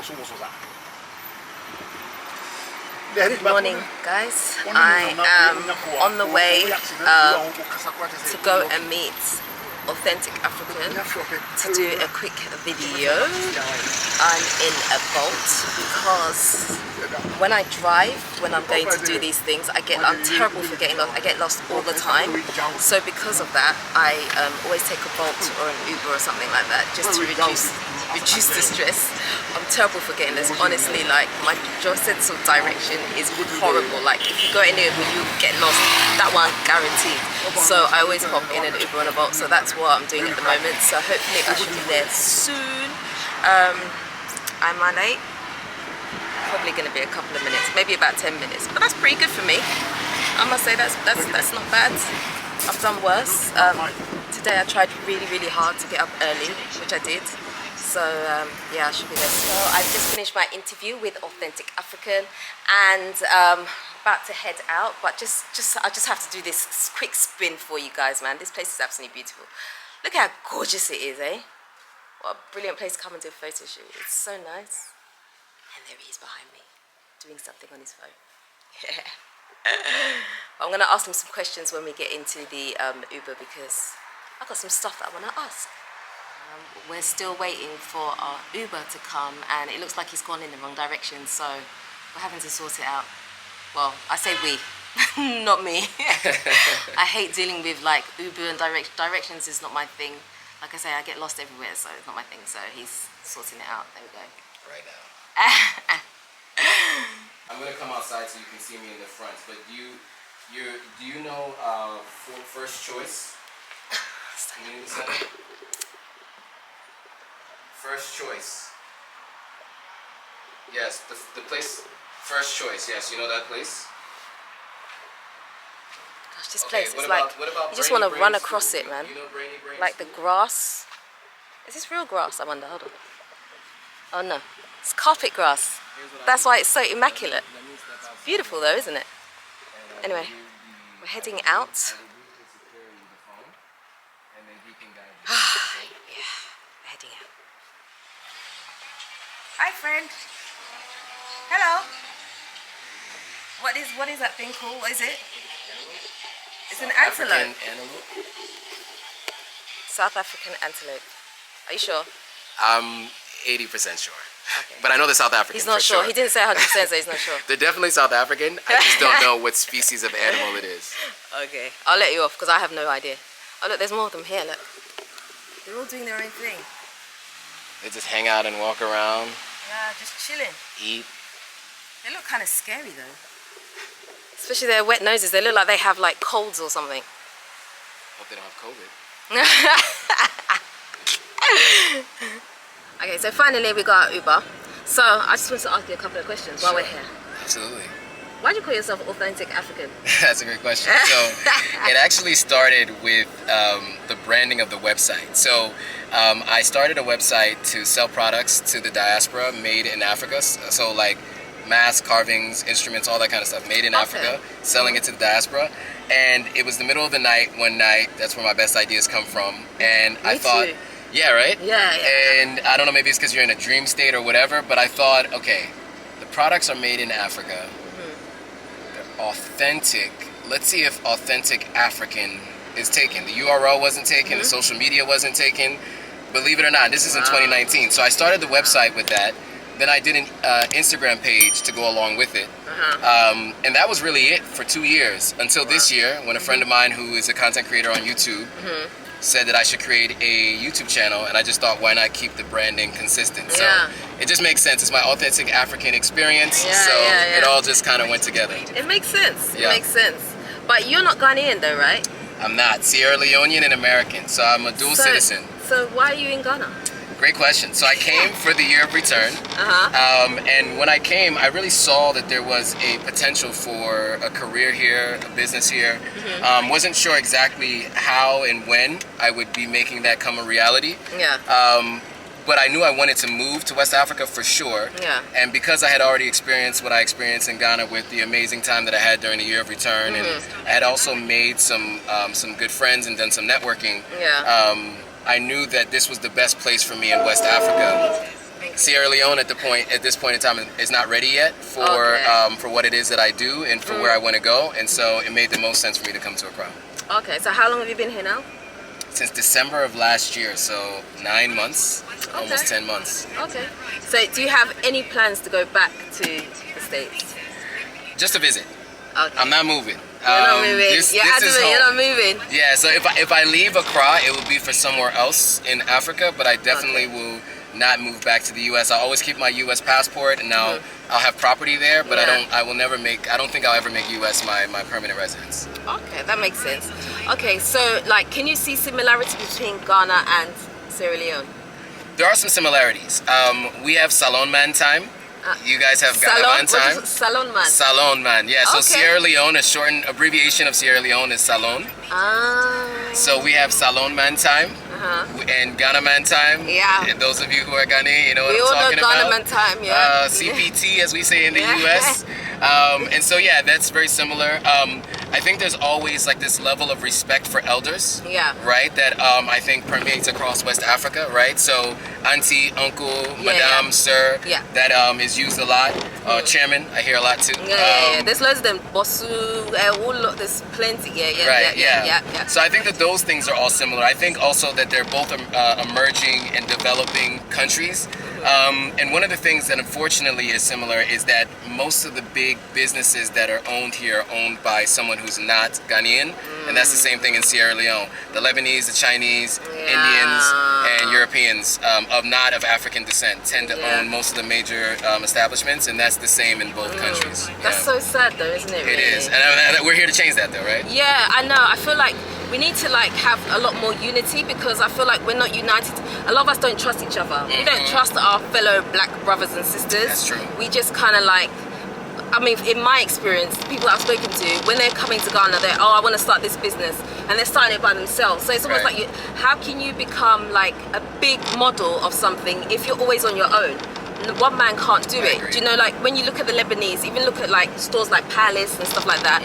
Good morning, guys. I am on the way to go and meet Authentic African to do a quick video. I'm in a boat because when I drive, when I'm going to do these things, I'm terrible for getting lost. I get lost all the time. So because of that, I always take a Bolt or an Uber or something like that just to reduce the stress. I'm terrible for getting this. Honestly, like my sense of direction is horrible. Like if you go anywhere where you get lost, that one guaranteed. So I always pop in an Uber and a Bolt. So that's what I'm doing at the moment. So hopefully I should be there soon. Am I late? Probably going to be a couple of minutes, maybe about 10 minutes. But that's pretty good for me. I must say that's not bad. I've done worse. Today I tried really hard to get up early, which I did. So yeah, I should be there. So I've just finished my interview with Authentic African and about to head out. But I just have to do this quick spin for you guys, man. This place is absolutely beautiful. Look how gorgeous it is, eh? What a brilliant place to come and do a photo shoot. It's so nice. And there he is behind me, doing something on his phone. Yeah. I'm gonna ask him some questions when we get into the Uber because I've got some stuff that I wanna ask. We're still waiting for our Uber to come and it looks like he's gone in the wrong direction, so we're having to sort it out. Well, I say we, not me. I hate dealing with like Uber and directions is not my thing. Like I say, I get lost everywhere, so it's not my thing, so he's sorting it out. There we go. Right now. I'm gonna come outside so you can see me in the front, but do you know First Choice Community Center? First Choice. Yes, the place. First Choice. Yes, you know that place. Gosh, this place is like you just want to run across it, man. You know like the grass. Is this real grass? I wonder. Hold on. Oh no, it's carpet grass. That's why it's so immaculate. Beautiful though, isn't it? Anyway, we're heading out. Yeah, we're heading out. Hi, friend. Hello. What is that thing called? What is it? It's an antelope. South African antelope. Are you sure? I'm 80% sure. Okay. But I know they're South African. He's not sure. He didn't say 100%, so he's not sure. They're definitely South African. I just don't know what species of animal it is. Okay. I'll let you off because I have no idea. Oh look, there's more of them here, look. They're all doing their own thing. They just hang out and walk around. Yeah, just chilling. Eat. They look kind of scary though. Especially their wet noses. They look like they have like colds or something. Hope they don't have COVID. Okay, so finally we got our Uber. So I just want to ask you a couple of questions while we're here. Absolutely. Why do you call yourself Authentic African? That's a great question. So it actually started with the branding of the website. So I started a website to sell products to the diaspora made in Africa. So like masks, carvings, instruments, all that kind of stuff made in Africa, selling it to the diaspora. And it was the middle of the night one night. That's where my best ideas come from. And I thought, yeah, right? Yeah. And I don't know, maybe it's because you're in a dream state or whatever, but I thought, okay, the products are made in Africa. They're authentic. Let's see if Authentic African is taken. The URL wasn't taken, the social media wasn't taken. Believe it or not, this is in 2019. So I started the website with that. Then I did an Instagram page to go along with it. And that was really it for 2 years until this year when a friend of mine who is a content creator on YouTube said that I should create a YouTube channel, and I just thought, why not keep the branding consistent? So it just makes sense. It's my Authentic African experience, it all just kind of went together. It makes sense. It makes sense. But you're not Ghanaian though, right? I'm not. Sierra Leonean and American, so I'm a dual citizen. So why are you in Ghana? Great question. So I came for the year of return, and when I came, I really saw that there was a potential for a career here, a business here. Wasn't sure exactly how and when I would be making that come a reality. But I knew I wanted to move to West Africa for sure. And because I had already experienced what I experienced in Ghana with the amazing time that I had during the year of return, and I had also made some good friends and done some networking. I knew that this was the best place for me in West Africa. Sierra Leone at this point in time is not ready yet for what it is that I do and for where I want to go, and so it made the most sense for me to come to Accra. Okay, so how long have you been here now? Since December of last year, so 9 months, almost 10 months. Okay. So do you have any plans to go back to the States? Just a visit. Okay. I'm not moving. You're not moving. You're not moving. Yeah, so if I leave Accra, it will be for somewhere else in Africa, but I definitely will not move back to the U.S. I always keep my U.S. passport, and now I'll have property there, but I don't think I'll ever make U.S. my permanent residence. Okay, that makes sense. Okay, so like, can you see similarity between Ghana and Sierra Leone? There are some similarities. We have Salon Man time. You guys have Ghana Man time. Salon Man. Salon Man, yeah. So Okay. Sierra Leone, a shortened abbreviation of Sierra Leone is Salon. So we have Salon Man time and Ghana Man time. Yeah. And those of you who are Ghanaian, you know what We I'm all talking know Ghana about. Man time, yeah. CPT, as we say in the US. And so yeah, that's very similar. I think there's always like this level of respect for elders. Yeah. Right. That I think permeates across West Africa. Right. So auntie, uncle, madame, sir. Yeah. That is used a lot. Chairman, I hear a lot too. Yeah. There's loads of them. Bossu, there's plenty. Yeah. So I think that those things are all similar. I think also that they're both emerging and developing countries. And one of the things that unfortunately is similar is that most of the big businesses that are owned here are owned by someone who's not Ghanaian, and that's the same thing in Sierra Leone. The Lebanese, the Chinese, Indians, and Europeans of African descent tend to own most of the major establishments, and that's the same in both countries. That's so sad though, isn't it? Really? It is, and we're here to change that though, right? Yeah, I know. I feel like we need to like have a lot more unity, because I feel like we're not united. A lot of us don't trust each other. We don't trust our fellow black brothers and sisters. That's true. We just kind of like, I mean, in my experience, people I've spoken to, when they're coming to Ghana, they're, I want to start this business, and they're starting it by themselves. So it's almost like, how can you become like a big model of something if you're always on your own? One man can't do it. Do you know, like when you look at the Lebanese, even look at like stores like Palace and stuff like that,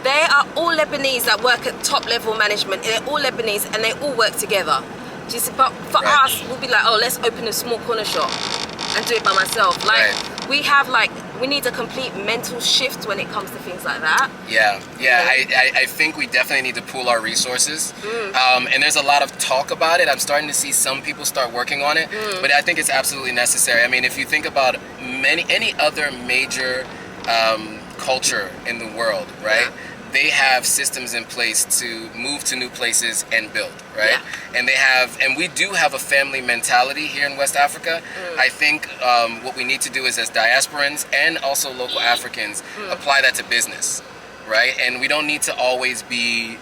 they are all Lebanese that work at top level management. They're all Lebanese and they all work together. But for us, we'll be like, oh, let's open a small corner shop and do it by myself. Like we need a complete mental shift when it comes to things like that. I think we definitely need to pool our resources. And there's a lot of talk about it. I'm starting to see some people start working on it, but I think it's absolutely necessary. I mean, if you think about any other major culture in the world, right? They have systems in place to move to new places and build, right? And we do have a family mentality here in West Africa. I think what we need to do is, as diasporans and also local Africans, apply that to business, right? And we don't need to always be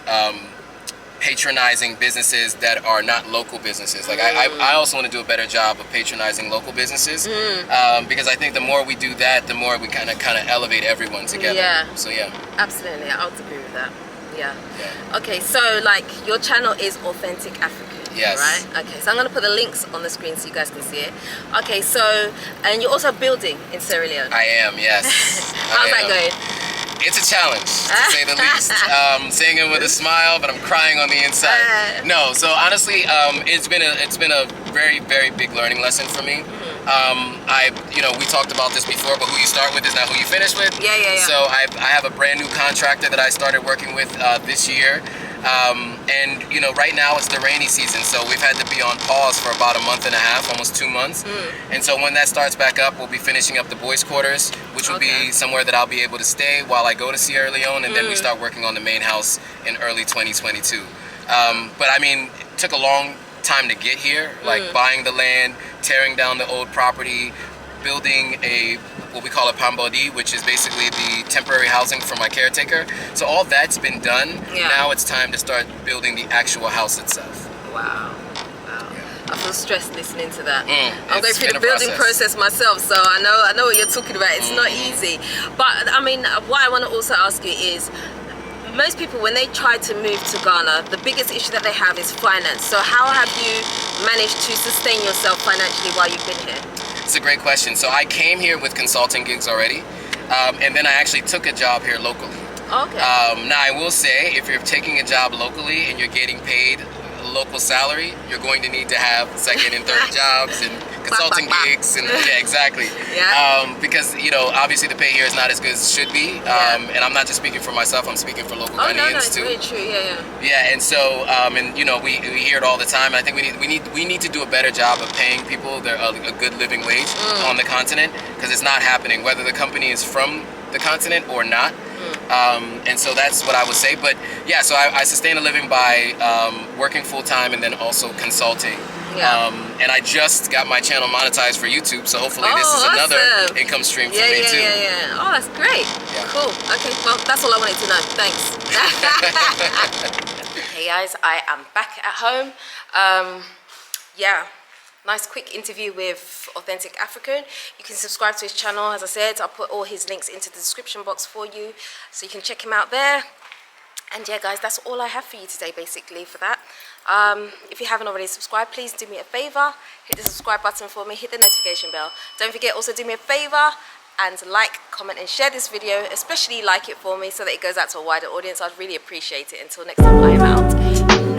patronizing businesses that are not local businesses. Like I also want to do a better job of patronizing local businesses, because I think the more we do that, the more we kind of elevate everyone together. So absolutely, I would agree with that. Okay, so like your channel is Authentic African. Yes. Right? Okay, so I'm going to put the links on the screen so you guys can see it. Okay, so, and you're also building in Sierra Leone. I am, yes. How's that going? It's a challenge, to say the least. Saying it with a smile, but I'm crying on the inside. No, so honestly, it's been a very, very big learning lesson for me. We talked about this before, but who you start with is not who you finish with. So I have a brand new contractor that I started working with this year. And right now it's the rainy season, so we've had to be on pause for about a month and a half, almost 2 months. And so when that starts back up, we'll be finishing up the boys' quarters, which will be somewhere that I'll be able to stay while I go to Sierra Leone, and then we start working on the main house in early 2022. But I mean, it took a long time to get here, like buying the land, tearing down the old property, building what we call a pambodi, which is basically the temporary housing for my caretaker. So all that's been done. Now it's time to start building the actual house itself. Wow. I feel stressed listening to that. I'm going through the building process myself, so I know what you're talking about. It's not easy. But I mean, what I want to also ask you is, most people, when they try to move to Ghana, the biggest issue that they have is finance. So how have you managed to sustain yourself financially while you've been here? It's a great question. So I came here with consulting gigs already, and then I actually took a job here locally. Okay. Now I will say, if you're taking a job locally and you're getting paid a local salary, you're going to need to have second and third jobs and consulting gigs and yeah, exactly. Yeah. Because you know, obviously the pay here is not as good as it should be. And I'm not just speaking for myself. I'm speaking for local Ghanaians it's too. very true. Yeah. Yeah, and so and you know, we hear it all the time. And I think we need to do a better job of paying people a good living wage on the continent, because it's not happening, whether the company is from the continent or not. And so that's what I would say. But yeah, so I sustain a living by working full time and then also consulting. And I just got my channel monetized for YouTube, so hopefully this is another income stream for me too. Yeah. Oh, that's great. Yeah. Cool. Okay, well, that's all I wanted to know. Thanks. Hey guys, I am back at home. Yeah. Nice quick interview with Authentic African. You can subscribe to his channel. As I said, I'll put all his links into the description box for you, so you can check him out there. And yeah guys, that's all I have for you today basically for that. If you haven't already subscribed, please do me a favor, hit the subscribe button for me, hit the notification bell. Don't forget, also do me a favor and like, comment and share this video, especially like it for me so that it goes out to a wider audience. I'd really appreciate it. Until next time, I am out.